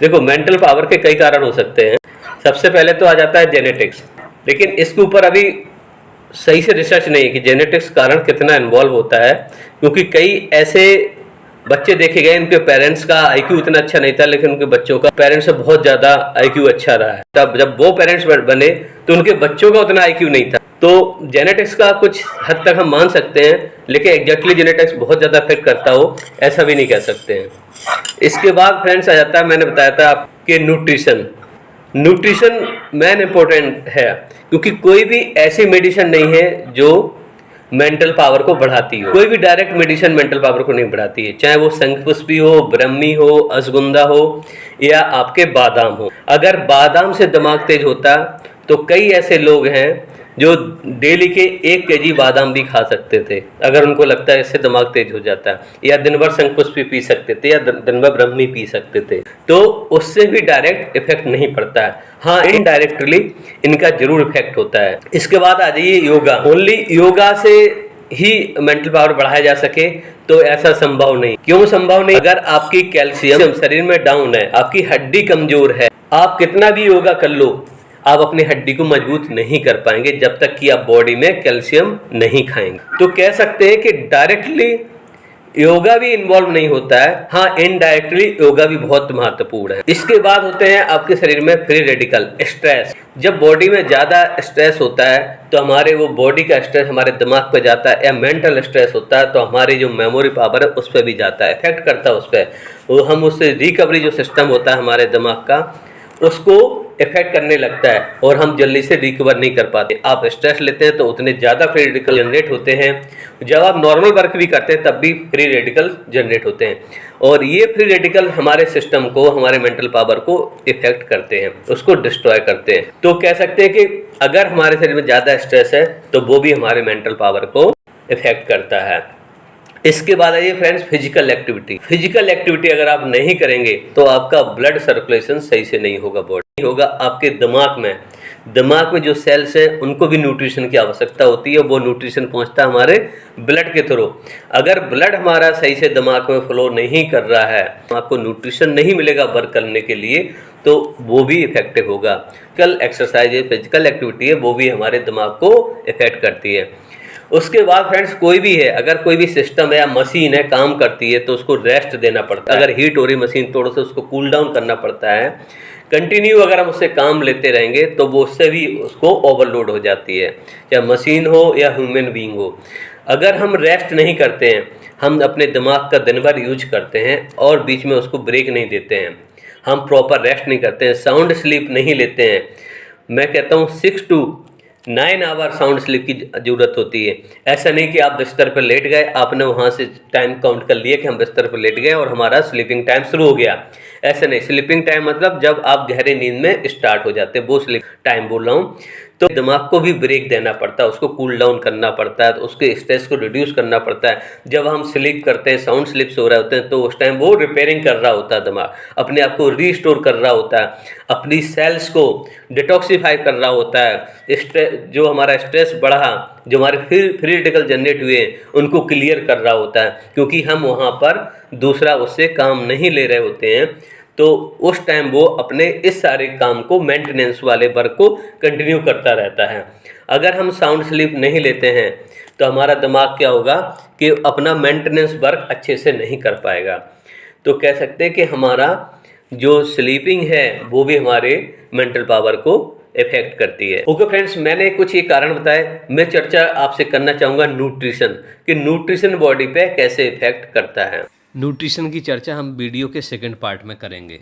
देखो mental power के कई कारण हो सकते हैं। सबसे पहले तो आ जाता है जेनेटिक्स, लेकिन इसके ऊपर अभी सही से रिसर्च नहीं है कि जेनेटिक्स कारण कितना इन्वॉल्व होता है, क्योंकि कई ऐसे बच्चे देखे गए उनके पेरेंट्स का आईक्यू इतना अच्छा नहीं था, लेकिन उनके बच्चों का पेरेंट्स से बहुत ज्यादा आईक्यू अच्छा रहा है। तब जब वो पेरेंट्स बने तो उनके बच्चों का उतना आईक्यू नहीं था। तो जेनेटिक्स का कुछ हद तक हम मान सकते हैं, लेकिन एग्जैक्टली जेनेटिक्स बहुत ज्यादा इफेक्ट करता हो ऐसा भी नहीं कह सकते हैं। इसके बाद फ्रेंड्स आ जाता है, मैंने बताया था आपके न्यूट्रिशन। न्यूट्रिशन मेन इंपॉर्टेंट है, क्योंकि कोई भी ऐसी मेडिसिन नहीं है जो मेंटल पावर को बढ़ाती हो। कोई भी डायरेक्ट मेडिसिन मेंटल पावर को नहीं बढ़ाती है, चाहे वो शंखपुष्पी हो, ब्रह्मी हो, अश्वगंधा हो या आपके बादाम हो। अगर बादाम से दिमाग तेज होता तो कई ऐसे लोग हैं जो डेली के 1 केजी बादाम भी खा सकते थे, अगर उनको लगता है इससे दिमाग तेज हो जाता है। या दिन भर शंखपुष्पी पी सकते थे, या दिन भर ब्रह्मी पी सकते थे। तो उससे भी डायरेक्ट इफेक्ट नहीं पड़ता है, हाँ इनडायरेक्टली इनका जरूर इफेक्ट होता है। इसके बाद आ जाइए योगा। ओनली योगा से ही मेंटल पावर बढ़ाया जा सके तो ऐसा संभव नहीं। क्यों संभव नहीं? अगर आपकी कैल्शियम शरीर में डाउन है, आपकी हड्डी कमजोर है, आप कितना भी योगा कर लो आप अपनी हड्डी को मजबूत नहीं कर पाएंगे जब तक कि आप बॉडी में कैल्शियम नहीं खाएंगे। तो कह सकते हैं कि डायरेक्टली योगा भी इन्वॉल्व नहीं होता है, हाँ इनडायरेक्टली योगा भी बहुत महत्वपूर्ण है। इसके बाद होते हैं आपके शरीर में फ्री रेडिकल, स्ट्रेस। जब बॉडी में ज़्यादा स्ट्रेस होता है तो हमारे वो बॉडी का स्ट्रेस हमारे दिमाग पर जाता है, या मेंटल स्ट्रेस होता है तो हमारी जो मेमोरी पावर है उस पर भी जाता है, इफेक्ट करता है उस पर। वो हम उससे रिकवरी जो सिस्टम होता है हमारे दिमाग का उसको इफेक्ट करने लगता है और हम जल्दी से रिकवर नहीं कर पाते। आप स्ट्रेस लेते हैं तो उतने ज़्यादा फ्री रेडिकल जनरेट होते हैं। जब आप नॉर्मल वर्क भी करते हैं तब भी फ्री रेडिकल जनरेट होते हैं, और ये फ्री रेडिकल हमारे सिस्टम को, हमारे मेंटल पावर को इफेक्ट करते हैं, उसको डिस्ट्रॉय करते हैं। तो कह सकते हैं कि अगर हमारे शरीर में ज़्यादा स्ट्रेस है तो वो भी हमारे मेंटल पावर को इफेक्ट करता है। इसके बाद आइए friends physical activity. Physical activity अगर आप नहीं करेंगे तो आपका ब्लड सर्कुलेशन सही से नहीं होगा, बॉडी होगा। आपके दिमाग में जो सेल्स हैं उनको भी न्यूट्रिशन की आवश्यकता होती है, वो न्यूट्रिशन पहुंचता है हमारे ब्लड के थ्रू। अगर ब्लड हमारा सही से दिमाग में फ्लो नहीं कर रहा है, आपको न्यूट्रिशन नहीं मिलेगा वर्क करने के लिए, तो वो भी इफेक्टिव होगा। कल एक्सरसाइज है, फिजिकल एक्टिविटी है, वो भी हमारे दिमाग को इफेक्ट करती है। उसके बाद फ्रेंड्स कोई भी है, अगर कोई भी सिस्टम है या मशीन है काम करती है तो उसको रेस्ट देना पड़ता है। अगर हीट हो रही मशीन थोड़ा सा उसको कूल डाउन करना पड़ता है। कंटिन्यू अगर हम उससे काम लेते रहेंगे तो वो उससे भी उसको ओवरलोड हो जाती है, चाहे मशीन हो या ह्यूमन बीइंग हो। अगर हम रेस्ट नहीं करते हैं, हम अपने दिमाग का दिन भर यूज करते हैं और बीच में उसको ब्रेक नहीं देते हैं, हम प्रॉपर रेस्ट नहीं करते हैं, साउंड स्लीप नहीं लेते हैं। मैं कहता हूँ 6 to 9 आवर साउंड स्लीप की जरूरत होती है। ऐसा नहीं कि आप बिस्तर पर लेट गए, आपने वहाँ से टाइम काउंट कर लिया कि हम बिस्तर पर लेट गए और हमारा स्लीपिंग टाइम शुरू हो गया। ऐसा नहीं, स्लीपिंग टाइम मतलब जब आप गहरे नींद में स्टार्ट हो जाते हैं, वो स्लीप टाइम बोल रहा हूँ। तो दिमाग को भी ब्रेक देना पड़ता है, उसको कूल डाउन करना पड़ता है, तो उसके स्ट्रेस को रिड्यूस करना पड़ता है। जब हम स्लीप करते हैं, साउंड स्लीप सो रहे होते हैं, तो उस टाइम वो रिपेयरिंग कर रहा होता है, दिमाग अपने आप को रीस्टोर कर रहा होता है, अपनी सेल्स को डिटॉक्सीफाई कर रहा होता है। स्ट्रेस जो हमारा स्ट्रेस बढ़ा, जो हमारे फ्री रेडिकल जनरेट हुए उनको क्लियर कर रहा होता है, क्योंकि हम वहाँ पर दूसरा उससे काम नहीं ले रहे होते हैं। तो उस टाइम वो अपने इस सारे काम को, मेंटेनेंस वाले वर्क को कंटिन्यू करता रहता है। अगर हम साउंड स्लीप नहीं लेते हैं तो हमारा दिमाग क्या होगा कि अपना मेंटेनेंस वर्क अच्छे से नहीं कर पाएगा। तो कह सकते हैं कि हमारा जो स्लीपिंग है वो भी हमारे मेंटल पावर को इफेक्ट करती है। ओके फ्रेंड्स, मैंने कुछ ये कारण बताए। मैं चर्चा आपसे करना चाहूँगा न्यूट्रिशन, कि न्यूट्रिशन बॉडी पे कैसे इफेक्ट करता है। न्यूट्रिशन की चर्चा हम वीडियो के सेकंड पार्ट में करेंगे।